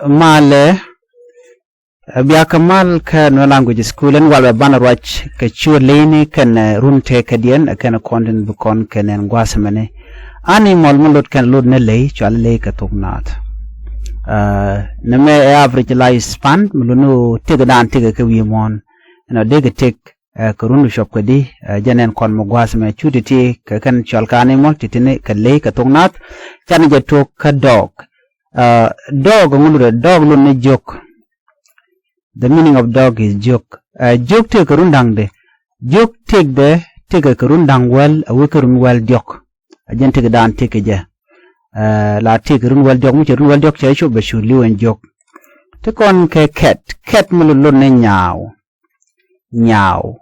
male biya kamal ka no language school en wal bana roch ka chuleni kan runte kadien kan content bukon kan ngwasamane ani molmulot kan lod ne lay chal lay ka tugnat name average life span mulunu tigadan tiga ka wimon no dega tek ka rundu shop kadi janen kon mo gwasame chuditi ka kan chal ka animal titine ka lay ka tugnat chan je tok ka dog dog lun ne jok. The meaning of dog is joke. Joke take a rundang de. Joke take a rundang well, a wicker well joke. A gent take a down take a ja. La take a run well joke, which a run well joke, I should be sure you and joke. Take on cat. Cat mululone nyaw. Nyaw.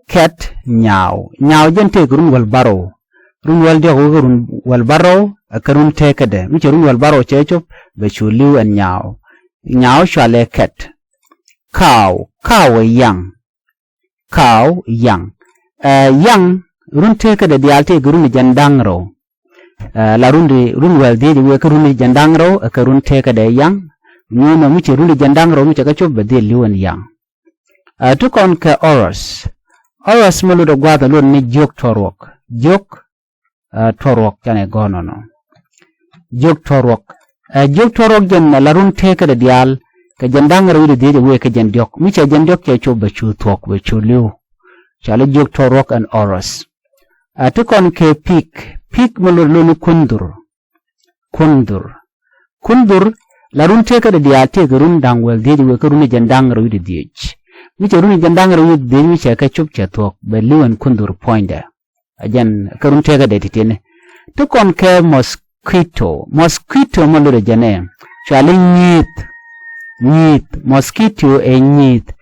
Cat nyaw. Nyaw gent take run well barrow. Run well joke, run well barrow, a carun take a de. Which a run well barrow, church be sure you and nyaw. Nyaw shall a cat. Cow young. Young run take the dialte gurun jandangro. La rundi run well did we karuni jandangro, a karun take the young. No which rundi jandangro, which a kacho but de lu and young. Took on ka oros. Oros muludo guada lun ni joke torok. Joke torok jane gonono. Joke torok. Joke torok jen la run take the dial. Ka jandangro widi didi we ka jandyok. Micha jandyok ya cho bachu thok bachu liu. Chala jok torok and oros. Tukon ke pik. Pik mulurlunu kundur. Kundur la run teka de diate ka run dangwel didi we ka runi jandangro widi didi. Micha runi jandangro widi didi micha ka chup cha thok. Ba liu and kundur pointer. Ajan ka run teka de titine. Tukon ke mosquito. Mosquito mulur jane. Chala nyit mosquito e nyit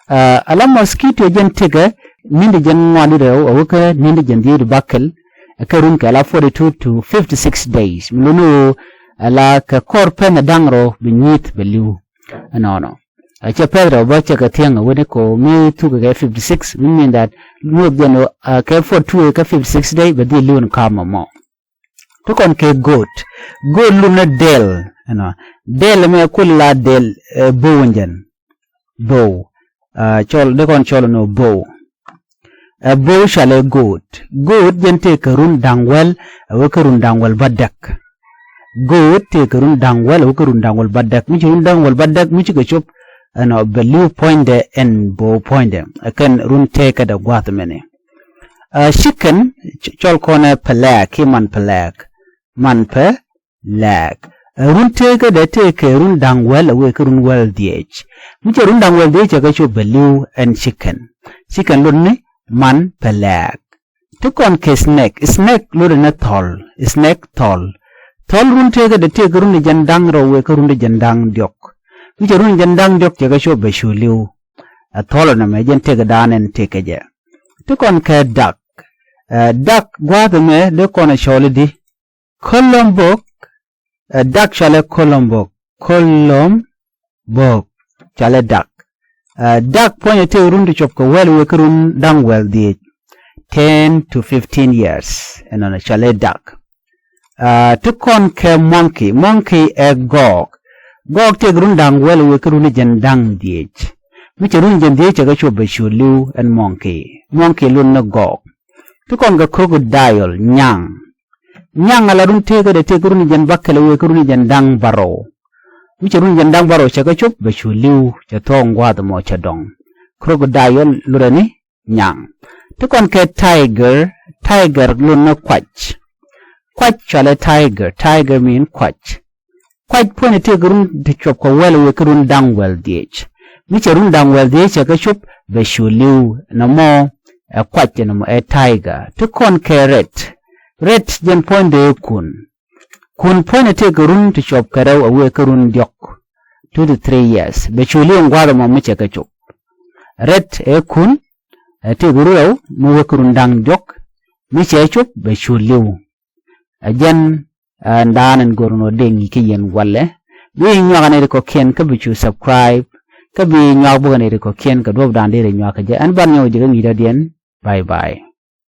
ala mosquito jen tega nindi jen ngwali rew awaka nindi jen diru bakal karun ka ala 42 to 56 days mulunu ala ka korpe na dangro bi nyit beliu no acha pedro bacha ka tianga wene ko me tu ka 56 we mean that no geno ka 42 ka 56 day but liu and kama mo to kon ke goat luna del del me kulla del bowenjen bow chol de kon chol no bow bow shale goat jente karun dangwel wakarun dangwel badak goat te karun dangwel wakarun dangwel badak mi run dangwel badak mi ga chop no belu point de en bow point de kan run te ka da gwat mene chicken chol kone pelak man pelak man pe lag run teka de teke run dangwel awe run well dh mucha run dangwel dh ga cho beliu and chicken lunne man pelag tukon ke snake lunne tol run teka de teke run jandang ro we run jandang diok mucha run jandang diok ga cho beshu liu a tol na me jen teka danen teke je tukon ke duck gwa me de kona sholidi Colombok duck shale Colombok shale duck point te urundu chop ko well we kurun dangwel di 10 to 15 years and on shale duck tukon ke monkey e gog te urun dangwel we kurun jandang di mi run jande ga chop be shulu and monkey lun na gog tukon ga crocodile nyang ala run tega de te kuruni jan bakkale we kuruni jan dang baro mi run jan dang baro chaga chup be chuliu cha tong wa mo cha dong crocodile lurani nyang to kon ke tiger lun na kwach chale tiger mean kwach point te kurun de chop ko wel we kurun dang wel dich mi run dang wel dich chaga chup be chuliu na mo kwach na mo tiger to kon ke red jen point de kun point te gurun to chop karaw awe karun diok 2 to 3 years be chuli ngwaro mo miche ka chop red e kun te guru mo we karun dang diok miche chop be chuli ajen ndanen gorno dengi ki yen walle bi nyagane ko ken ka bi chu subscribe ka bi nyag bo ne ko ken ka dob dan de nyaka je an ban nyaw je mi da den bye bye